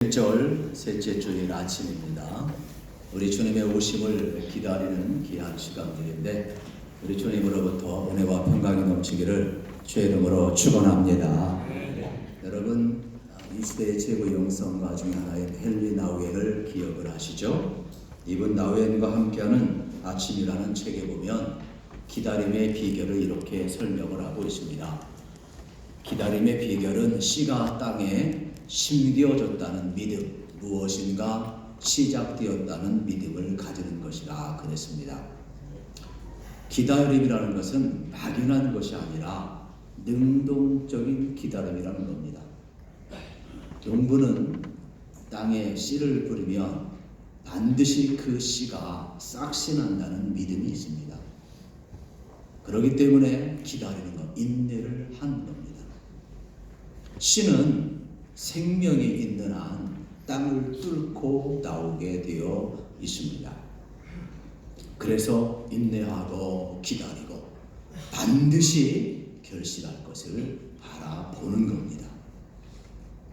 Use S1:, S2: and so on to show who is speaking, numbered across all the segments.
S1: 1절 셋째 주일 아침입니다. 우리 주님의 오심을 기다리는 귀한 시간들인데 우리 주님으로부터 은혜와 평강이 넘치기를 주의 이름으로 축원합니다. 여러분 이 시대의 최고 영성가 중에 하나인 헨리 나우엔을 기억을 하시죠? 이분 나우엔과 함께하는 아침이라는 책에 보면 기다림의 비결을 이렇게 설명을 하고 있습니다. 기다림의 비결은 씨가 땅에 심겨졌다는 믿음, 무엇인가 시작되었다는 믿음을 가지는 것이라 그랬습니다. 기다림이라는 것은 막연한 것이 아니라 능동적인 기다림이라는 겁니다. 농부는 땅에 씨를 뿌리면 반드시 그 씨가 싹시 난다는 믿음이 있습니다. 그렇기 때문에 기다리는 것, 인내를 하는 겁니다. 씨는 생명이 있는 한 땅을 뚫고 나오게 되어 있습니다. 그래서 인내하고 기다리고 반드시 결실할 것을 바라보는 겁니다.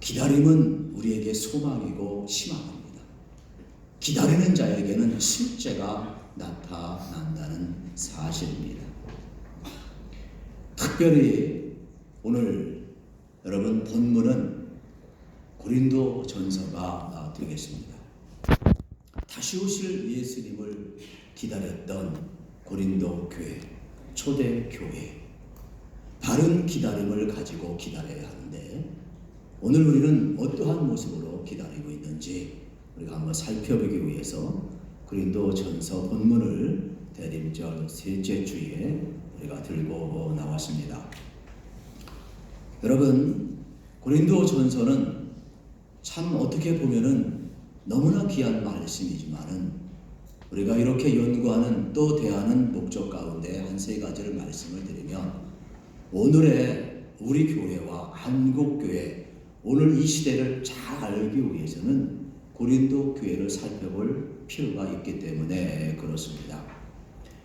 S1: 기다림은 우리에게 소망이고 희망입니다. 기다리는 자에게는 실제가 나타난다는 사실입니다. 특별히 오늘 여러분 본문은 고린도 전서가 되겠습니다. 다시 오실 예수님을 기다렸던 고린도 교회, 초대 교회, 바른 기다림을 가지고 기다려야 하는데 오늘 우리는 어떠한 모습으로 기다리고 있는지 우리가 한번 살펴보기 위해서 고린도 전서 본문을 대림절 셋째 주에 우리가 들고 나왔습니다. 여러분 고린도 전서는 참 어떻게 보면은 너무나 귀한 말씀이지만은 우리가 이렇게 연구하는 또 대하는 목적 가운데 한 세 가지를 말씀을 드리면 오늘의 우리 교회와 한국교회 오늘 이 시대를 잘 알기 위해서는 고린도 교회를 살펴볼 필요가 있기 때문에 그렇습니다.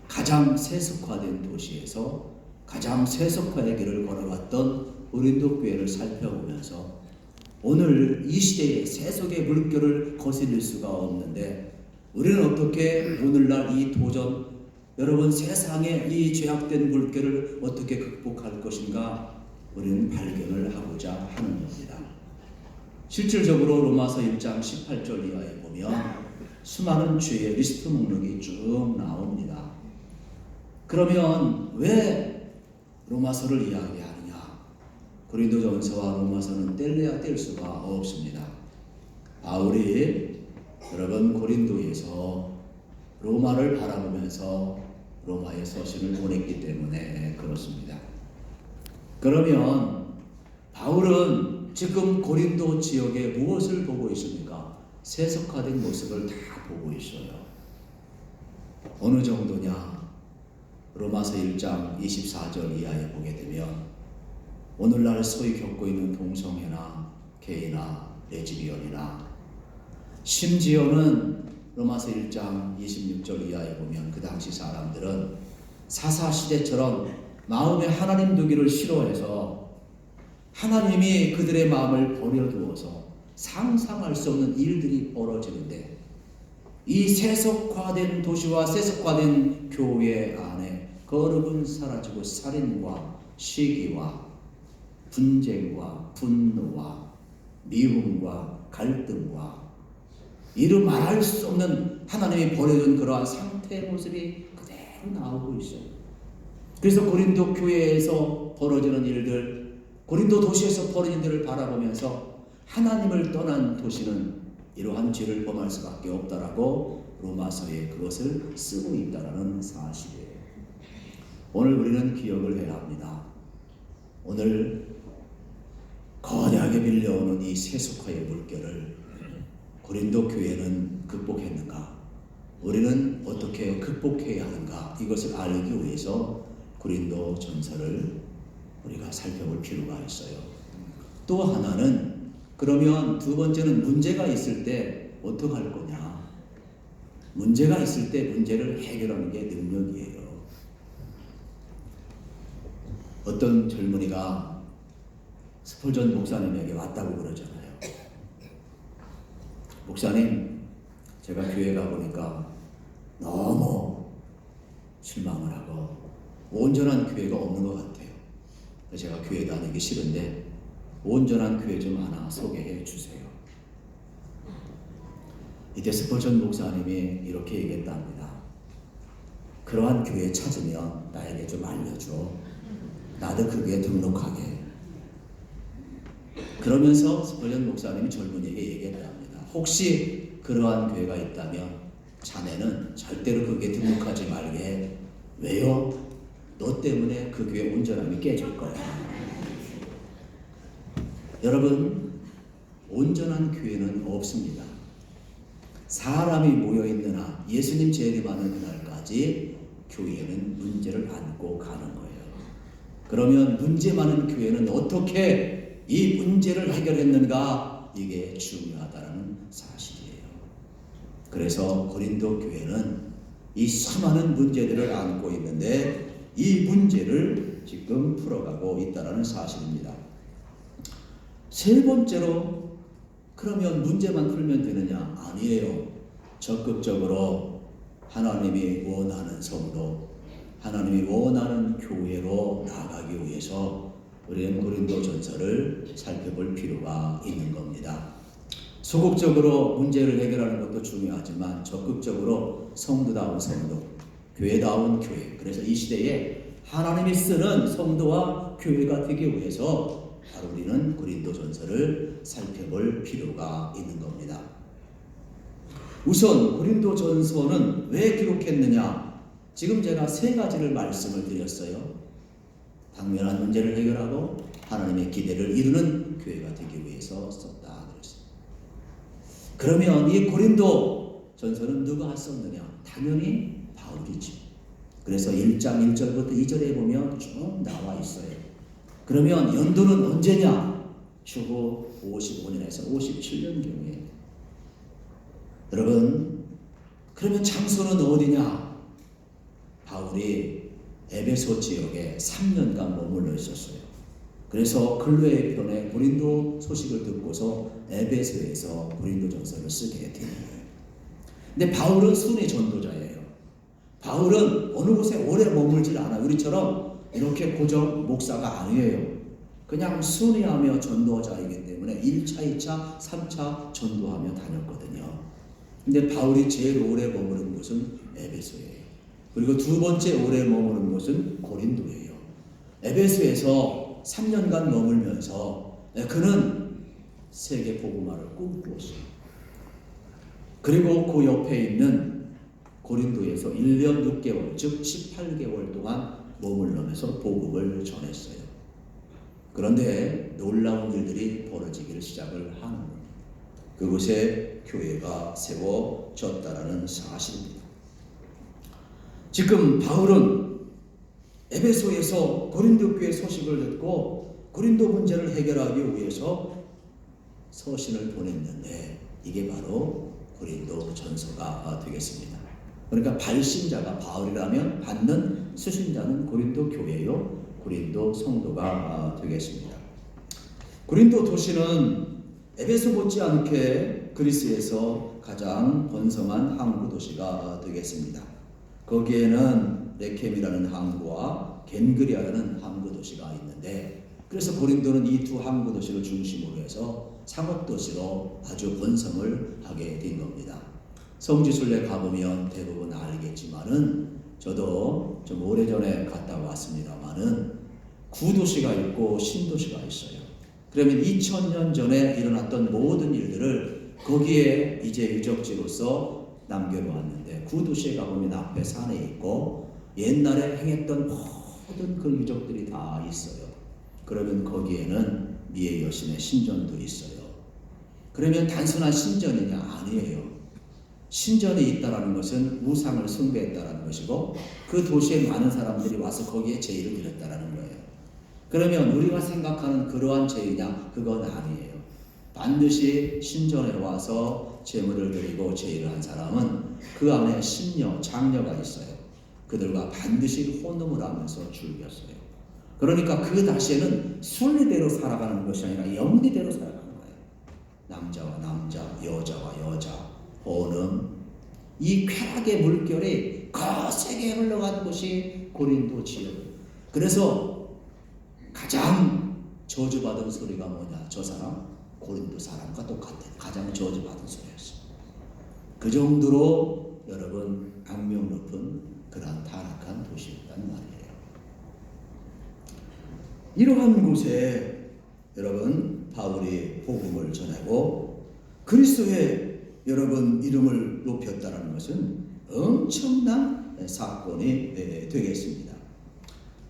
S1: 가장 세속화된 도시에서 가장 세속화의 길을 걸어갔던 고린도 교회를 살펴보면서 오늘 이 시대의 세속의 물결을 거스릴 수가 없는데 우리는 어떻게 오늘날 이 도전, 여러분 세상의 이 죄악된 물결을 어떻게 극복할 것인가 우리는 발견을 하고자 하는 겁니다. 실질적으로 로마서 1장 18절 이하에 보면 수많은 죄의 리스트 목록이 쭉 나옵니다. 그러면 왜 로마서를 이야기하느냐? 고린도전서와 로마서는 뗄래야 뗄 수가 없습니다. 바울이 여러분 고린도에서 로마를 바라보면서 로마의 서신을 보냈기 때문에 그렇습니다. 그러면 바울은 지금 고린도 지역에 무엇을 보고 있습니까? 세속화된 모습을 다 보고 있어요. 어느 정도냐? 로마서 1장 24절 이하에 보게 되면 오늘날 소위 겪고 있는 동성애나 게이나 레즈비언이나 심지어는 로마서 1장 26절 이하에 보면 그 당시 사람들은 사사시대처럼 마음에 하나님 두기를 싫어해서 하나님이 그들의 마음을 버려두어서 상상할 수 없는 일들이 벌어지는데 이 세속화된 도시와 세속화된 교회 안에 거룩은 사라지고 살인과 시기와 분쟁과 분노와 미움과 갈등과 이루 말할 수 없는 하나님이 버려둔 그러한 상태의 모습이 그대로 나오고 있어요. 그래서 고린도 교회에서 벌어지는 일들, 고린도 도시에서 벌어진 일을 바라보면서 하나님을 떠난 도시는 이러한 죄를 범할 수밖에 없다라고 로마서에 그것을 쓰고 있다라는 사실이에요. 오늘 우리는 기억을 해야 합니다. 오늘 거대하게 밀려오는 이 세속화의 물결을 고린도 교회는 극복했는가? 우리는 어떻게 극복해야 하는가? 이것을 알기 위해서 고린도 전서를 우리가 살펴볼 필요가 있어요. 또 하나는 그러면 두 번째는 문제가 있을 때 어떻게 할 거냐? 문제가 있을 때 문제를 해결하는 게 능력이에요. 어떤 젊은이가 스폴전 목사님에게 왔다고 그러잖아요. 목사님, 제가 교회 가보니까 너무 실망을 하고 온전한 교회가 없는 것 같아요. 제가 교회 다니기 싫은데 온전한 교회 좀 하나 소개해 주세요. 이때 스펄전 목사님이 이렇게 얘기했답니다. 그러한 교회 찾으면 나에게 좀 알려줘. 나도 그 교회에 등록하게. 그러면서 스펄전 목사님이 젊은이에게 얘기했답니다. 혹시 그러한 교회가 있다면 자네는 절대로 그 교회에 등록하지 말게. 왜요? 너 때문에 그 교회 온전함이 깨질 거야. 여러분, 온전한 교회는 없습니다. 사람이 모여있는 한, 예수님 재림하는 그날까지 교회는 문제를 안고 가는 거예요. 그러면 문제 많은 교회는 어떻게 이 문제를 해결했는가? 이게 중요하다는 사실이에요. 그래서 고린도 교회는 이 수많은 문제들을 안고 있는데 이 문제를 지금 풀어가고 있다는 사실입니다. 세 번째로, 그러면 문제만 풀면 되느냐? 아니에요. 적극적으로 하나님이 원하는 성도, 하나님이 원하는 교회로 나아가기 위해서 우리는 고린도전서를 살펴볼 필요가 있는 겁니다. 소극적으로 문제를 해결하는 것도 중요하지만 적극적으로 성도다운 성도, 교회다운 교회. 그래서 이 시대에 하나님이 쓰는 성도와 교회가 되기 위해서 바로 우리는 고린도전서를 살펴볼 필요가 있는 겁니다. 우선 고린도전서는 왜 기록했느냐? 지금 제가 세 가지를 말씀을 드렸어요. 당면한 문제를 해결하고 하나님의 기대를 이루는 교회가 되기 위해서 썼다 그랬어요. 그러면 이 고린도전서는 누가 썼느냐? 당연히 바울이지. 그래서 1장 1절부터 2절에 보면 쭉 나와 있어요. 그러면 연도는 언제냐? 주후 55년에서 57년경에. 여러분, 그러면 장소는 어디냐? 바울이 에베소 지역에 3년간 머물러 있었어요. 그래서 근로의 편에 고린도 소식을 듣고서 에베소에서 고린도전서를 쓰게 된 거예요. 근데 바울은 순회 전도자예요. 바울은 어느 곳에 오래 머물질 않아요. 우리처럼 이렇게 고정 목사가 아니에요. 그냥 순회하며 전도자이기 때문에 1차, 2차, 3차 전도하며 다녔거든요. 근데 바울이 제일 오래 머무른 곳은 에베소예요. 그리고 두 번째 오래 머무른 곳은 고린도예요. 에베소에서 3년간 머물면서 그는 세계 복음화를 꿈꾸었어요. 그리고 그 옆에 있는 고린도에서 1년 6개월, 즉 18개월 동안 머물러면서 복음을 전했어요. 그런데 놀라운 일들이 벌어지기를 시작을 하는 겁니다. 그곳에 교회가 세워졌다라는 사실입니다. 지금 바울은 에베소에서 고린도 교회 소식을 듣고 고린도 문제를 해결하기 위해서 서신을 보냈는데 이게 바로 고린도 전서가 되겠습니다. 그러니까 발신자가 바울이라면 받는 수신자는 고린도 교회요, 고린도 성도가 되겠습니다. 고린도 도시는 에베소 못지않게 그리스에서 가장 번성한 항구 도시가 되겠습니다. 거기에는 레켐이라는 항구와 겐그리아라는 항구 도시가 있는데, 그래서 고린도는 이 두 항구 도시를 중심으로 해서 상업 도시로 아주 번성을 하게 된 겁니다. 성지순례 가보면 대부분 알겠지만은, 저도 좀 오래전에 갔다 왔습니다만은 구도시가 있고 신도시가 있어요. 그러면 2000년 전에 일어났던 모든 일들을 거기에 이제 유적지로서 남겨놓았는데, 구도시에 가보면 앞에 산에 있고 옛날에 행했던 모든 그 유적들이 다 있어요. 그러면 거기에는 미에 여신의 신전도 있어요. 그러면 단순한 신전이냐? 아니에요. 신전이 있다라는 것은 우상을 숭배했다라는 것이고, 그 도시에 많은 사람들이 와서 거기에 제의를 드렸다라는 거예요. 그러면 우리가 생각하는 그러한 제의냐? 그건 아니에요. 반드시 신전에 와서 제물을 드리고 제의를 한 사람은 그 안에 신녀, 장녀가 있어요. 그들과 반드시 혼음을 하면서 즐겼어요. 그러니까 그 당시에는 순리대로 살아가는 것이 아니라 영리대로 살아가는 거예요. 남자와 남자, 여자와 여자, 본음, 이 쾌락의 물결이 거세게 흘러간 곳이 고린도 지역. 그래서 가장 저주받은 소리가 뭐냐? 저 사람 고린도 사람과 똑같아. 가장 저주받은 소리였어. 그 정도로 여러분 악명 높은 그러한 타락한 도시였단 말이에요. 이러한 곳에 여러분 바울이 복음을 전하고 그리스도의 여러분 이름을 높였다는 것은 엄청난 사건이 되겠습니다.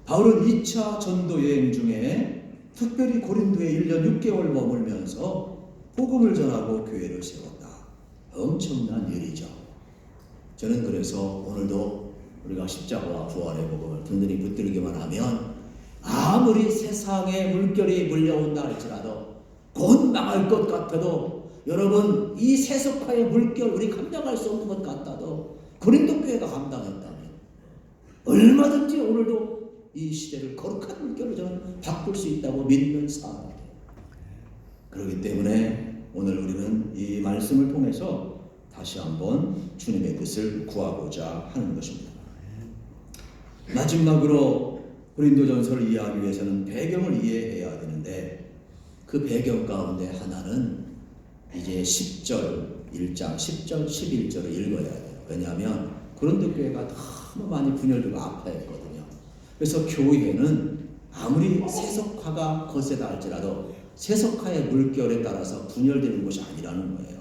S1: 바울은 2차 전도 여행 중에 특별히 고린도에 1년 6개월 머물면서 복음을 전하고 교회를 세웠다. 엄청난 일이죠. 저는 그래서 오늘도 우리가 십자가와 부활의 복음을 든든히 붙들기만 하면 아무리 세상에 물결이 물려온다 할지라도 곧 망할 것 같아도 여러분 이 세속화의 물결 우리 감당할 수 없는 것 같아도 고린도 교회가 감당했다면 얼마든지 오늘도 이 시대를 거룩한 물결로 저는 바꿀 수 있다고 믿는 사람이에요. 그렇기 때문에 오늘 우리는 이 말씀을 통해서 다시 한번 주님의 뜻을 구하고자 하는 것입니다. 마지막으로 고린도전서를 이해하기 위해서는 배경을 이해해야 되는데 그 배경 가운데 하나는 이제 10절 1장 10절 11절을 읽어야 돼요. 왜냐하면 고린도 교회가 너무 많이 분열되고 아파했거든요. 그래서 교회는 아무리 세속화가 거세다 할지라도 세속화의 물결에 따라서 분열되는 것이 아니라는 거예요.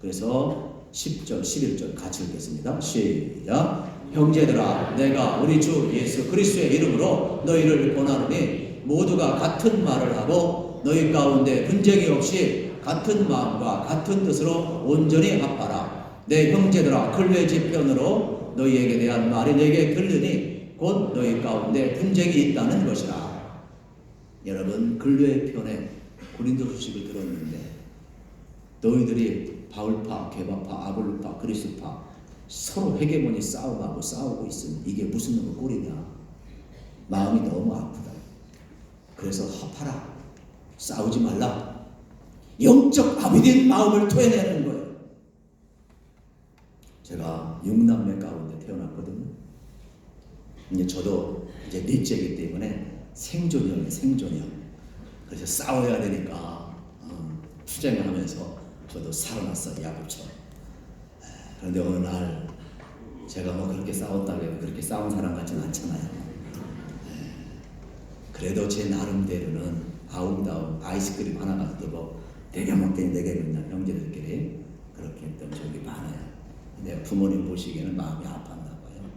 S1: 그래서 10절 11절 같이 읽겠습니다. 시작. 형제들아 내가 우리 주 예수 그리스도의 이름으로 너희를 권하노니 모두가 같은 말을 하고 너희 가운데 분쟁이 없이 같은 마음과 같은 뜻으로 온전히 합하라. 내 형제들아 근래 지편으로 너희에게 대한 말이 내게 들리니 곧 너희 가운데 분쟁이 있다는 것이라. 여러분 근래 편에 고린도 소식을 들었는데 너희들이 바울파, 게바파, 아볼로파, 그리스파 서로 헤게모니 싸움하고 싸우고 있으면 이게 무슨 놈의 꼴이냐. 마음이 너무 아프다. 그래서 합하라. 싸우지 말라. 영적 아비된 마음을 토해내는 거예요. 제가 6남매 가운데 태어났거든요. 이제 저도 이제 넷째이기 때문에 생존형이에요. 생존형. 그래서 싸워야 되니까 투쟁을 하면서 저도 살아났어요. 야곱처럼. 그런데 어느 날 제가 뭐 그렇게 싸웠다고 해도 그렇게 싸운 사람 같지는 않잖아요. 그래도 제 나름대로는 아웅다웅 아이스크림 하나 가지고 내가 먹겠니 내가 먹냐 형제들끼리 그렇게 했던 적이 많아요. 근데 부모님 보시기에는 마음이 아팠나 봐요.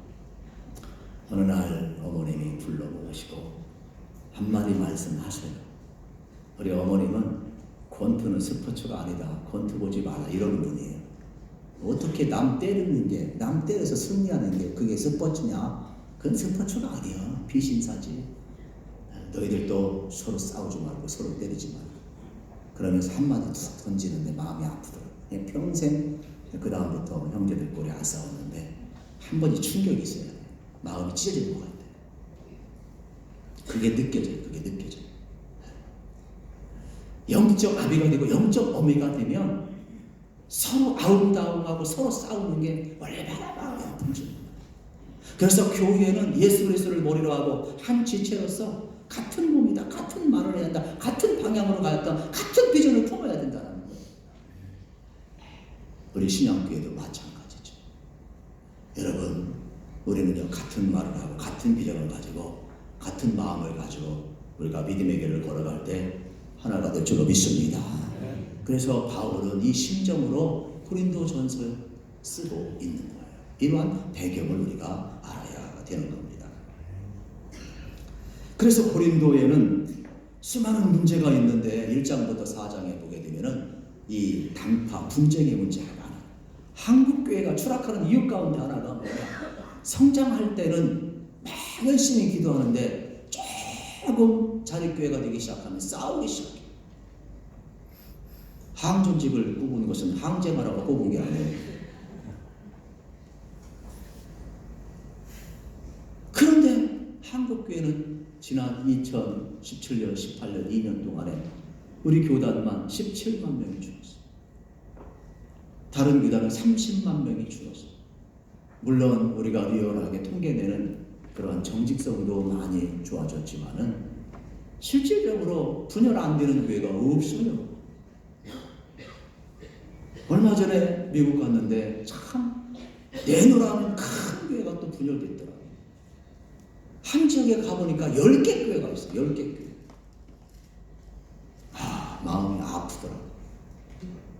S1: 어느 날 어머님이 불러모시고 한마디 말씀하셔요. 우리 어머님은 권투는 스포츠가 아니다. 권투 보지 마라 이런 분이에요. 어떻게 남 때리는 게, 남 때려서 승리하는 게 그게 스포츠냐? 그건 스포츠가 아니야. 비신사지. 너희들도 서로 싸우지 말고 서로 때리지 말고. 그러면서 한마디 툭 던지는데 마음이 아프더라고요. 평생 그 다음부터 형제들 꼴에 안 싸웠는데 한 번이 충격이 있어요. 마음이 찢어지는 것 같아요. 그게 느껴져요. 그게 느껴져요. 영적 아비가 되고 영적 어미가 되면 서로 아웅다웅하고 서로 싸우는 게 얼마나 마음이 아픈지. 그래서 교회는 예수 그리스도를 머리로 하고 한 지체로서 같은 몸이다. 같은 말을 해야 한다. 같은 방향으로 가야 한다. 같은 비전을 품어야 된다는 거예요. 우리 신앙교회도 마찬가지죠. 여러분 우리는요 같은 말을 하고 같은 비전을 가지고 같은 마음을 가지고 우리가 믿음의 길을 걸어갈 때 하나가 될 줄로 믿습니다. 그래서 바울은 이 심정으로 고린도전서를 쓰고 있는 거예요. 이러한 배경을 우리가 알아야 되는 겁니다. 그래서 고린도에는 수많은 문제가 있는데 1장부터 4장에 보게 되면은 이 당파, 분쟁의 문제가 많아요. 한국 교회가 추락하는 이유 가운데 하나가 뭐냐? 성장할 때는 막 열심히 기도하는데 조금 자립교회가 되기 시작하면 싸우기 시작해요. 항존직을 뽑은 것은 항쟁하라고 뽑은 게 아니에요. 그런데 한국교회는 지난 2017년, 18년, 2년 동안에 우리 교단만 17만 명이 죽었어요. 다른 교단은 30만 명이 죽었어요. 물론 우리가 리얼하게 통계내는 그런 정직성도 많이 좋아졌지만은 실질적으로 분열 안 되는 교회가 없어요. 얼마 전에 미국 갔는데 참 내노라는 큰 교회가 또 분열됐더라고요. 한 지역에 가보니까 10개 교회가 있어요. 10개 교회. 마음이 아프더라고요.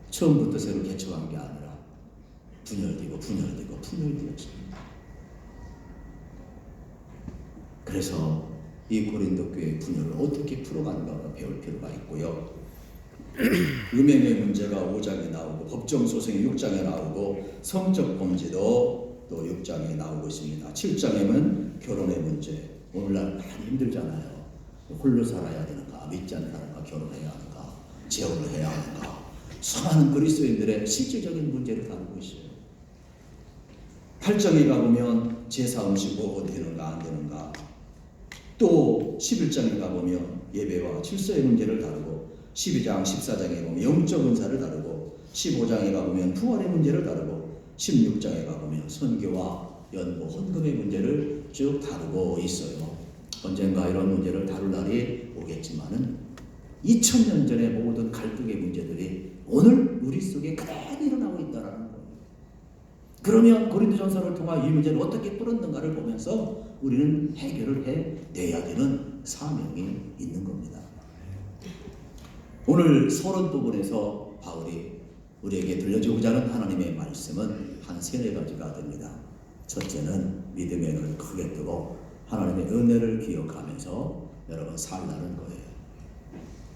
S1: 처음부터 새로 개척한 게 아니라 분열되고 분열되었습니다. 그래서 이 고린도 교회의 분열을 어떻게 풀어가는가 배울 필요가 있고요. 음행의 문제가 5장에 나오고 법정 소송이 6장에 나오고 성적 범죄도 또 6장에 나오고 있습니다. 7장에는 결혼의 문제. 오늘날 많이 힘들잖아요. 홀로 살아야 되는가, 믿지 않는가, 결혼해야 하는가, 재혼을 해야 하는가. 수많은 그리스도인들의 실질적인 문제를 다루고 있어요. 8장에 가보면 제사 음식 먹어도 되는가 안 되는가. 또 11장에 가보면 예배와 질서의 문제를 다루고 12장, 14장에 보면 영적 은사를 다루고 15장에 가보면 부활의 문제를 다루고 16장에 가보면 선교와 연보, 헌금의 문제를 쭉 다루고 있어요. 언젠가 이런 문제를 다룰 날이 오겠지만은 2000년 전의 모든 갈등의 문제들이 오늘 우리 속에 그대로 일어나고 있다는 거예요. 그러면 고린도전서를 통한 이 문제를 어떻게 풀었는가를 보면서 우리는 해결을 해내야 되는 사명이 있는 겁니다. 오늘 서론 부분에서 바울이 우리에게 들려주고자 하는 하나님의 말씀은 한 3-4가지가 됩니다. 첫째는 믿음의 눈을 크게 뜨고 하나님의 은혜를 기억하면서 여러분 살라는 거예요.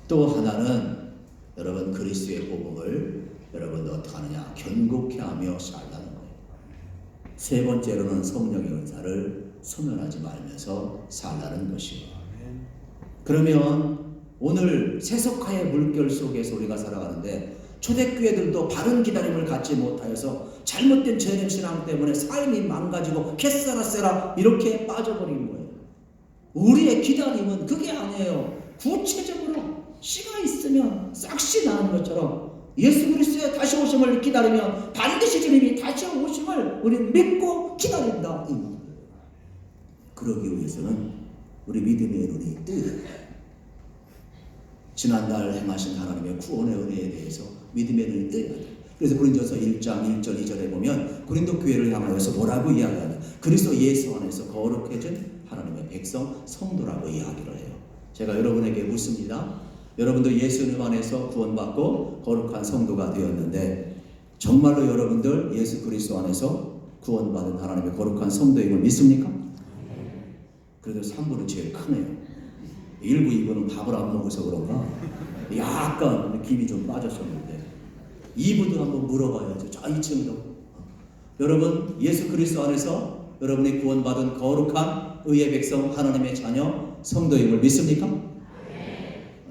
S1: 또 하나는 여러분 그리스도의 복음을 여러분 어떻게 하느냐 견고케 하며 살라는 거예요. 세 번째로는 성령의 은사를 소멸하지 말면서 살라는 것이에요. 그러면 오늘 세속화의 물결 속에서 우리가 살아가는데 초대교회들도 바른 기다림을 갖지 못하여서 잘못된 죄된 신앙 때문에 삶이 망가지고 캐사라세라 이렇게 빠져버린 거예요. 우리의 기다림은 그게 아니에요. 구체적으로 씨가 있으면 싹시 나는 것처럼 예수 그리스도의 다시 오심을 기다리면 반드시 주님이 다시 오심을 우리 믿고 기다린다. 그러기 위해서는 우리 믿음의 눈이 뜨여야 해요. 지난날 행하신 하나님의 구원의 은혜에 대해서 믿음의 눈이 뜨여야 돼요. 그래서 고린도서 1장 1절 2절에 보면 고린도 교회를 향하여서 뭐라고 이야기하냐, 그리스도 예수 안에서 거룩해진 하나님의 백성 성도라고 이야기를 해요. 제가 여러분에게 묻습니다. 여러분도 예수님 안에서 구원받고 거룩한 성도가 되었는데 정말로 여러분들 예수 그리스도 안에서 구원받은 하나님의 거룩한 성도임을 믿습니까? 그래도 3부는 제일 크네요. 1부, 2부는 밥을 안 먹어서 그런가 약간 김이 좀 빠졌었는데 2부도 한번 물어봐야죠. 저 2층으로. 여러분 예수 그리스도 안에서 여러분이 구원받은 거룩한 의의 백성 하나님의 자녀 성도임을 믿습니까?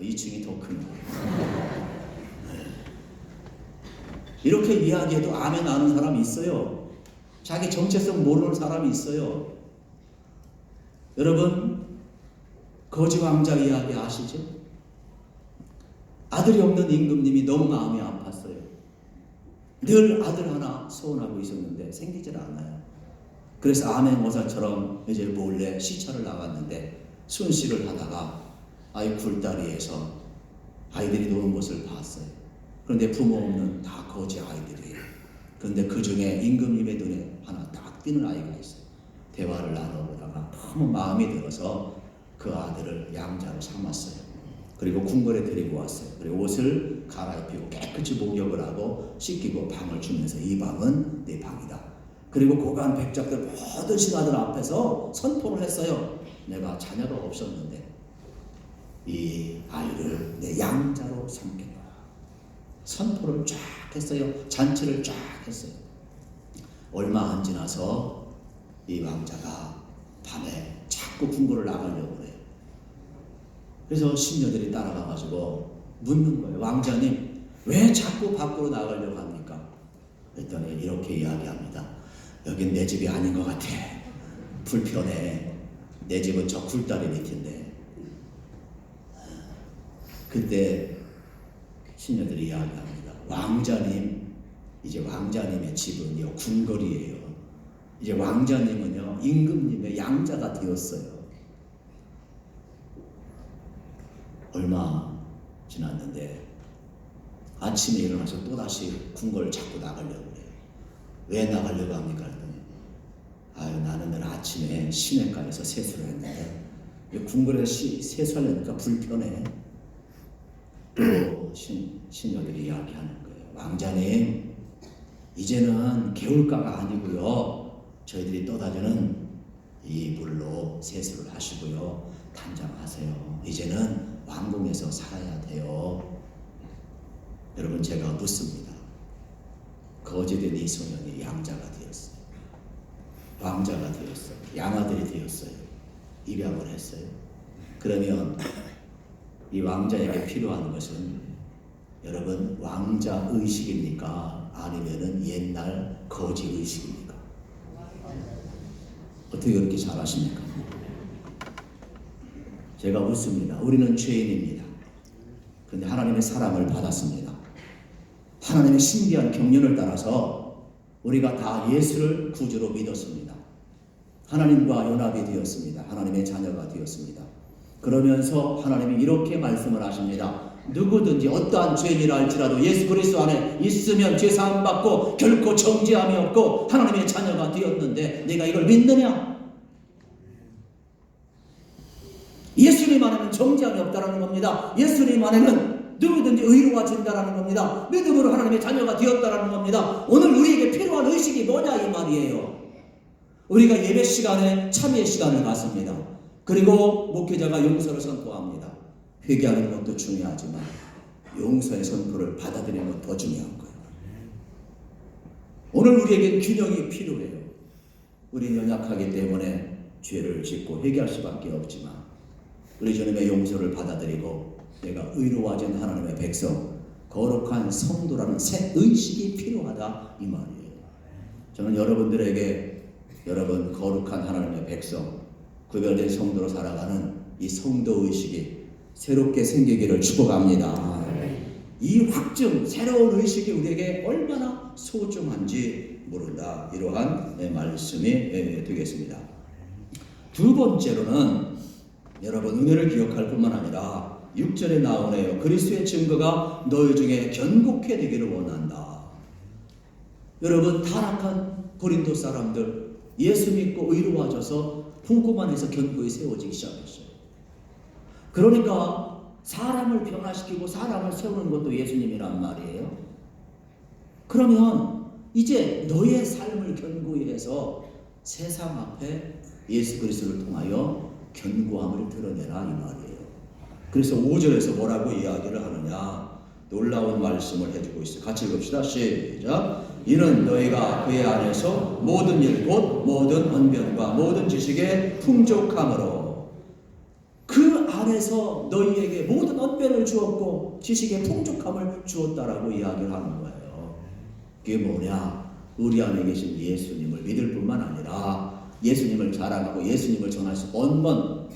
S1: 2층이 더 큰 거예요. 이렇게 이야기해도 아멘 아는 사람이 있어요. 자기 정체성 모르는 사람이 있어요. 여러분 거지 왕자 이야기 아시죠? 아들이 없는 임금님이 너무 마음이 아팠어요. 늘 아들 하나 소원하고 있었는데 생기질 않아요. 그래서 암행어사처럼 이제 몰래 시찰을 나갔는데 순시를 하다가 아이 굴다리에서 아이들이 노는 것을 봤어요. 그런데 부모 없는 다 거지 아이들이에요. 그런데 그 중에 임금님의 눈에 하나 딱 띄는 아이가 있어요. 대화를 나눠보다가 너무 마음이 들어서 그 아들을 양자로 삼았어요. 그리고 궁궐에 데리고 왔어요. 그리고 옷을 갈아입히고 깨끗이 목욕을 하고 씻기고 방을 주면서 이 방은 내 방이다. 그리고 고관 백작들 모든 신하들 앞에서 선포를 했어요. 내가 자녀가 없었는데 이 아이를 내 양자로 삼겠다. 선포를 쫙 했어요. 잔치를 쫙 했어요. 얼마 안 지나서 이 왕자가 밤에 자꾸 궁궐을 나가려고 해요. 그래서 신녀들이 따라가가지고 묻는 거예요. 왕자님 왜 자꾸 밖으로 나가려고 합니까? 그랬더니 이렇게 이야기합니다. 여긴 내 집이 아닌 것 같아. 불편해. 내 집은 저 굴다리 밑인데. 그때 신녀들이 이야기합니다. 왕자님 이제 왕자님의 집은요 궁궐이에요. 이제 왕자님은요 임금님의 양자가 되었어요. 얼마 지났는데 아침에 일어나서 또다시 궁궐을 자꾸 나가려고 해요. 왜 나가려고 합니까? 했더니 나는 내일 아침에 시냇가에서 세수를 했는데 궁궐에서 세수하려니까 불편해. 또 신녀들이 이야기하는 거예요. 왕자님, 이제는 개울가가 아니고요, 저희들이 떠다니는 이 물로 세수를 하시고요, 단장하세요. 이제는 왕궁에서 살아야 돼요. 여러분, 제가 묻습니다. 거지된 이 소년이 양자가 되었어요. 왕자가 되었어요. 양아들이 되었어요. 입양을 했어요. 그러면 이 왕자에게 필요한 것은 여러분 왕자 의식입니까? 아니면은 옛날 거지 의식입니까? 어떻게 그렇게 잘 아십니까? 제가 묻습니다. 우리는 죄인입니다. 그런데 하나님의 사랑을 받았습니다. 하나님의 신비한 경륜을 따라서 우리가 다 예수를 구주로 믿었습니다. 하나님과 연합이 되었습니다. 하나님의 자녀가 되었습니다. 그러면서 하나님이 이렇게 말씀을 하십니다. 누구든지 어떠한 죄인이라 할지라도 예수 그리스도 안에 있으면 죄사함 받고 결코 정죄함이 없고 하나님의 자녀가 되었는데 내가 이걸 믿느냐? 예수님 안에는 정죄함이 없다라는 겁니다. 예수님 안에는 누구든지 의로워진다라는 겁니다. 믿음으로 하나님의 자녀가 되었다라는 겁니다. 오늘 우리에게 필요한 의식이 뭐냐 이 말이에요. 우리가 예배 시간에 참여 시간을 갖습니다. 그리고 목회자가 용서를 선포합니다. 회개하는 것도 중요하지만 용서의 선포를 받아들이는 것 더 중요한 거예요. 오늘 우리에겐 균형이 필요해요. 우리는 연약하기 때문에 죄를 짓고 회개할 수밖에 없지만 우리 주님의 용서를 받아들이고 내가 의로워진 하나님의 백성, 거룩한 성도라는 새 의식이 필요하다 이 말이에요. 저는 여러분들에게 여러분 거룩한 하나님의 백성, 구별된 성도로 살아가는 이 성도 의식이 새롭게 생기기를 축복합니다. 이 확증, 새로운 의식이 우리에게 얼마나 소중한지 모른다. 이러한 말씀이 되겠습니다. 두 번째로는 여러분 은혜를 기억할 뿐만 아니라 6절에 나오네요. 그리스도의 증거가 너희 중에 견고케 되기를 원한다. 여러분 타락한 고린도 사람들 예수 믿고 의로워져서 풍고만에서 견고히 세워지기 시작했어요. 그러니까 사람을 변화시키고 사람을 세우는 것도 예수님이란 말이에요. 그러면 이제 너의 삶을 견고히 해서 세상 앞에 예수 그리스도를 통하여 견고함을 드러내라 이 말이에요. 그래서 5절에서 뭐라고 이야기를 하느냐, 놀라운 말씀을 해주고 있어요. 같이 읽읍시다. 시작. 이는 너희가 그의 안에서 모든 일 곧 모든 언변과 모든 지식에 풍족함으로, 그 안에서 너희에게 모든 언변을 주었고 지식의 풍족함을 주었다라고 이야기를 하는 거예요. 그게 뭐냐? 우리 안에 계신 예수님을 믿을 뿐만 아니라 예수님을 자랑하고 예수님을 전할 수 언번,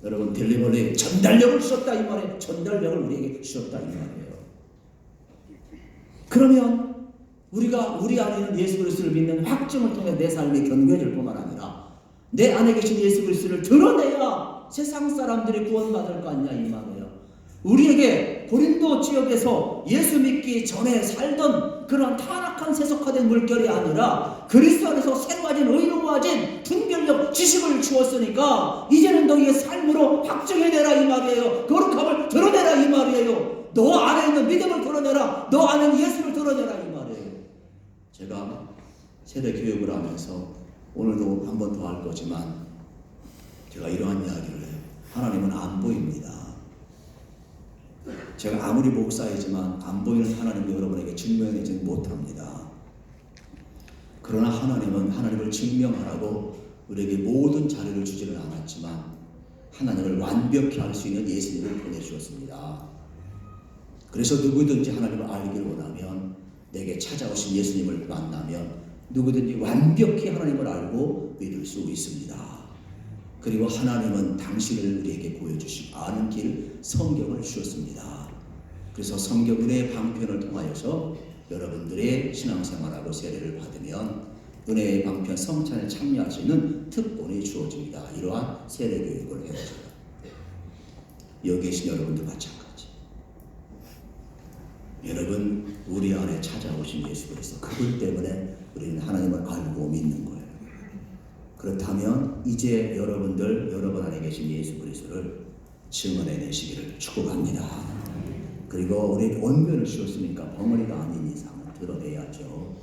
S1: 여러분 딜리버리 전달력을 주셨다 이 말이에요. 전달력을 우리에게 주셨다 이 말이에요. 그러면 우리가 우리 안에 있는 예수 그리스도를 믿는 확증을 통해 내 삶이 견고해질 뿐만 아니라 내 안에 계신 예수 그리스도를 드러내야 세상 사람들이 구원받을 거 아니냐 이 말이에요. 우리에게 고린도 지역에서 예수 믿기 전에 살던 그런 타락한 세속화된 물결이 아니라 그리스도 안에서 새로워진 의로워진 분별력 지식을 주었으니까 이제는 너희의 삶으로 확증해내라 이 말이에요. 거룩함을 드러내라 이 말이에요. 너 안에 있는 믿음을 드러내라. 너 안에 있는 예수를 드러내라 이 말이에요. 제가 세대 교육을 하면서 오늘도 한 번 더 할 거지만 제가 이러한 이야기를 해요. 하나님은 안 보입니다. 제가 아무리 목사이지만 안 보이는 하나님을 여러분에게 증명하지 못합니다. 그러나 하나님은 하나님을 증명하라고 우리에게 모든 자료를 주지는 않았지만 하나님을 완벽히 알 수 있는 예수님을 보내주었습니다. 그래서 누구든지 하나님을 알기를 원하면 내게 찾아오신 예수님을 만나면 누구든지 완벽히 하나님을 알고 믿을 수 있습니다. 그리고 하나님은 당신을 우리에게 보여주시고 아는 길 성경을 주셨습니다. 그래서 성경 은혜의 방편을 통하여서 여러분들이 신앙생활하고 세례를 받으면 은혜의 방편 성찬에 참여할 수 있는 특권이 주어집니다. 이러한 세례 교육을 해야죠. 여기 계신 여러분도 마찬가지. 여러분 우리 안에 찾아오신 예수 그리스도 그분 때문에 우리는 하나님을 알고 믿는 거예요. 그렇다면 이제 여러분 안에 계신 예수 그리스도를 증언해내시기를 축복합니다. 그리고 우리 언변을 씌웠으니까 벙어리가 아닌 이상은 드러내야죠.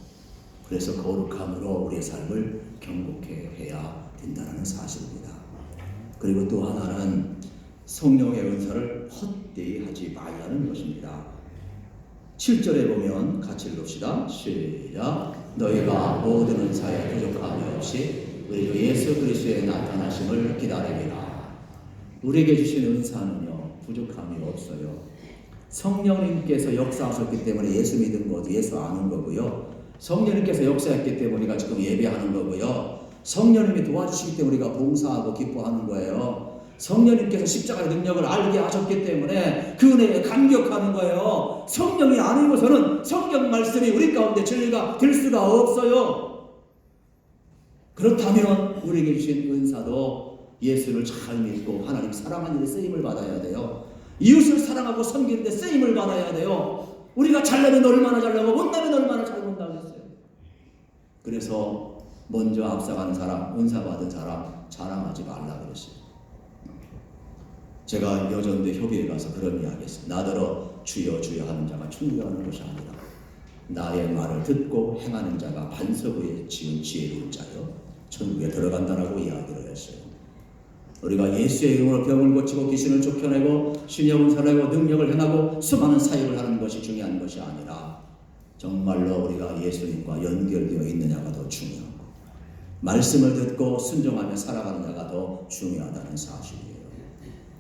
S1: 그래서 거룩함으로 우리의 삶을 경고케 해야 된다는 사실입니다. 그리고 또 하나는 성령의 은사를 헛되이 하지 말라는 것입니다. 7절에 보면 같이 읽읍시다. 시작. 너희가 모든 은사에 부족함이 없이 우리 주 예수 그리스도의 나타나심을 기다리리라. 우리에게 주신 은사는요 부족함이 없어요. 성령님께서 역사하셨기 때문에 예수 믿은 거죠. 예수 아는 거고요. 성령님께서 역사했기 때문에 우리가 지금 예배하는 거고요. 성령님이 도와주시기 때문에 우리가 봉사하고 기뻐하는 거예요. 성령님께서 십자가의 능력을 알게 하셨기 때문에 그 은혜에 감격하는 거예요. 성령이 아니고서는 성경 말씀이 우리 가운데 진리가 될 수가 없어요. 그렇다면 우리에게 주신 은사도 예수를 잘 믿고 하나님 사랑하는 데 쓰임을 받아야 돼요. 이웃을 사랑하고 섬기는 데 쓰임을 받아야 돼요. 우리가 잘나면 얼마나 잘나고 못나면 얼마나 잘못나겠어요. 그래서 먼저 앞서가는 사람, 은사 받은 사람 자랑하지 말라 그랬어요. 제가 여전대 협의회 가서 그런 이야기 했어요. 나더러 주여 주여 하는 자가 충격하는 것이 아니라 나의 말을 듣고 행하는 자가 반석 위에 지은 지혜로운 자요 천국에 들어간다라고 이야기를 했어요. 우리가 예수의 이름으로 병을 고치고 귀신을 쫓겨내고 신의 은사를 하고 능력을 행하고 수많은 사역을 하는 것이 중요한 것이 아니라 정말로 우리가 예수님과 연결되어 있느냐가 더 중요하고 말씀을 듣고 순종하며 살아가는 자가 더 중요하다는 사실이에요.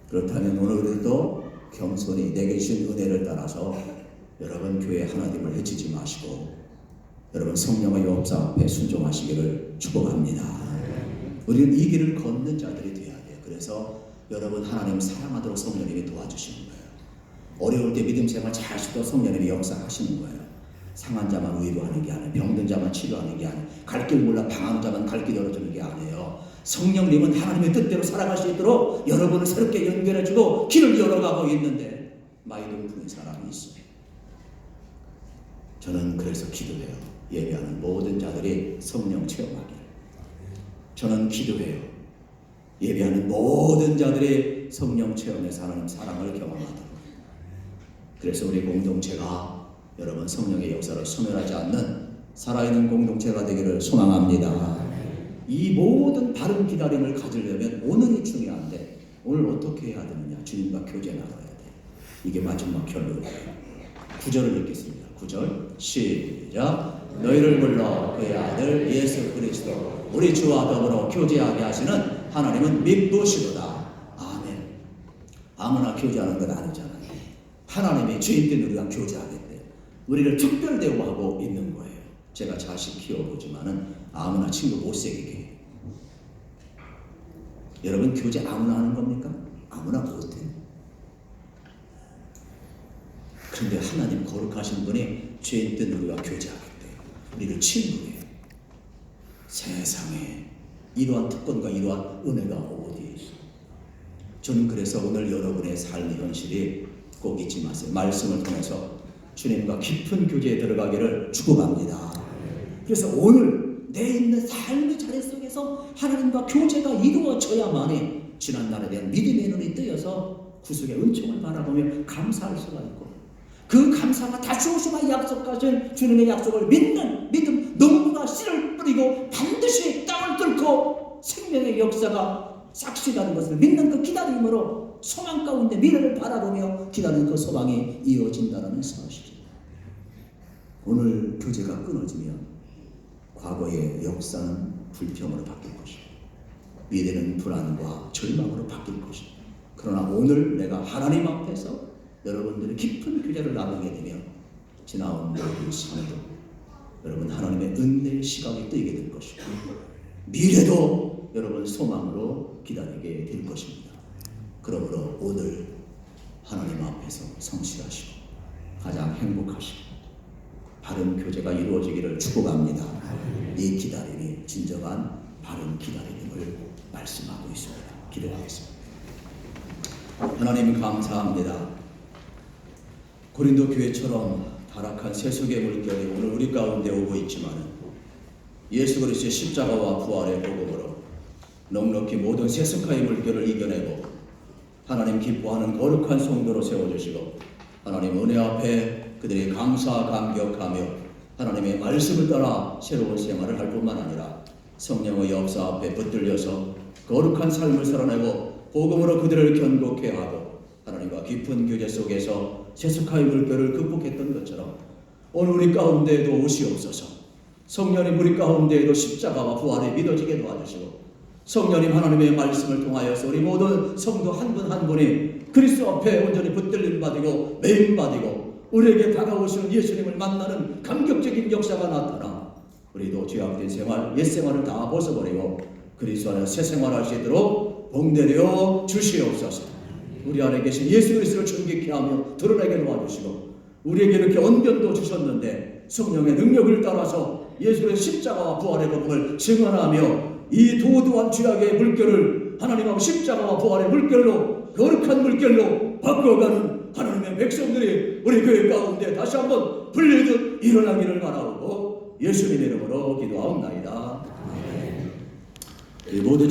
S1: 그렇다면 오늘도 겸손히 내게 주신 은혜를 따라서 여러분 교회 하나님을 해치지 마시고 여러분 성령의 역사 앞에 순종하시기를 축복합니다. 우리는 이 길을 걷는 자들이 되어야 돼요. 그래서 여러분 하나님 사랑하도록 성령님이 도와주시는 거예요. 어려울 때 믿음 생활 잘 하시도록 성령님이 역사하시는 거예요. 상한 자만 위로하는 게 아니에요. 병든 자만 치료하는 게 아니에요. 갈 길 몰라 방황 자만 갈 길 열어주는 게 아니에요. 성령님은 하나님의 뜻대로 살아갈 수 있도록 여러분을 새롭게 연결해주고 길을 열어가고 있는데 마이동 푸는 사람이 있어요. 저는 그래서 기도해요. 예배하는 모든 자들이 성령 체험하기를. 저는 기도해요. 예배하는 모든 자들이 성령 체험에서 하나님 사랑을 경험하도록. 그래서 우리 공동체가 여러분 성령의 역사를 소멸하지 않는 살아있는 공동체가 되기를 소망합니다. 이 모든 바른 기다림을 가지려면 오늘이 중요한데 오늘 어떻게 해야 되느냐? 주님과 교제 나눠야 돼. 이게 마지막 결론이에요. 9절을 읽겠습니다. 9절 시작. 너희를 불러 그의 아들 예수 그리스도 우리 주와 더불어 교제하게 하시는 하나님은 미쁘시도다. 아멘. 아무나 교제하는 건 아니잖아요. 하나님이 주인된 우리가 교제하겠대. 우리를 특별 대우하고 있는 거예요. 제가 자식 키워보지만은 아무나 친구 못 새기게 해요. 여러분 교제 아무나 하는 겁니까? 아무나 못해요. 그런데 하나님 거룩하신 분이 죄인된 우리가 교제하겠대요. 우리를 친구해요. 세상에 이러한 특권과 이러한 은혜가 어디에 있어요? 저는 그래서 오늘 여러분의 삶의 현실이 꼭 잊지 마세요. 말씀을 통해서 주님과 깊은 교제에 들어가기를 축복합니다. 그래서 오늘 내 있는 삶의 자리 속에서 하나님과 교제가 이루어져야만이 지난날에 대한 믿음의 눈이 뜨여서 구속의 은총을 바라보며 감사할 수가 있고 그 감사가 다시 오시마 약속하신 주님의 약속을 믿는 믿음 농부가 씨를 뿌리고 반드시 땅을 뚫고 생명의 역사가 싹시가는 것을 믿는 그 기다림으로 소망 가운데 미래를 바라보며 기다리는 그 소망이 이어진다는 사실이에요. 오늘 교제가 끊어지면 과거의 역사는 불평으로 바뀔 것이고 미래는 불안과 절망으로 바뀔 것이고 그러나 오늘 내가 하나님 앞에서 여러분들의 깊은 교제를 나누게 되면 지나온 모든 삶도 여러분 하나님의 은혜의 시각이 뜨이게 될 것이고 미래도 여러분 소망으로 기다리게 될 것입니다. 그러므로 오늘 하나님 앞에서 성실하시고 가장 행복하시고 바른 교제가 이루어지기를 축복합니다. 이 기다림이 진정한 바른 기다림을 말씀하고 있습니다. 기도하겠습니다. 하나님 감사합니다. 고린도 교회처럼 타락한 세속의 물결이 오늘 우리 가운데 오고 있지만 예수 그리스도의 십자가와 부활의 복음으로 넉넉히 모든 세속화의 물결을 이겨내고 하나님 기뻐하는 거룩한 성도로 세워주시고 하나님 은혜 앞에 그들이 감사 감격하며 하나님의 말씀을 따라 새로운 생활을 할 뿐만 아니라 성령의 역사 앞에 붙들려서 거룩한 삶을 살아내고 복음으로 그들을 견고케 하고 하나님과 깊은 교제 속에서 세속화의 물결을 극복했던 것처럼 오늘 우리 가운데에도 오시옵소서. 성령님 우리 가운데에도 십자가와 부활이 믿어지게 도와주시고 성령님 하나님의 말씀을 통하여서 우리 모든 성도 한 분 한 분이 그리스도 앞에 온전히 붙들림 받이고 매임 받이고 우리에게 다가오시는 예수님을 만나는 감격적인 역사가 나타나 우리도 죄악된 생활, 옛 생활을 다 벗어버리고 그리스도 안에 새 생활할 수 있도록 복내려 주시옵소서. 우리 안에 계신 예수 그리스도를 존귀케 하며 드러내게 도와주시고 우리에게 이렇게 언변도 주셨는데 성령의 능력을 따라서 예수의 십자가와 부활의 복음을 증언하며 이 도도한 죄악의 물결을 하나님하고 십자가와 부활의 물결로 거룩한 물결로 바꿔가는 하나님의 백성들이 우리 교회 가운데 다시 한번 불리듯 일어나기를 바라고 예수님의 이름으로 기도하옵나이다. 우리 모두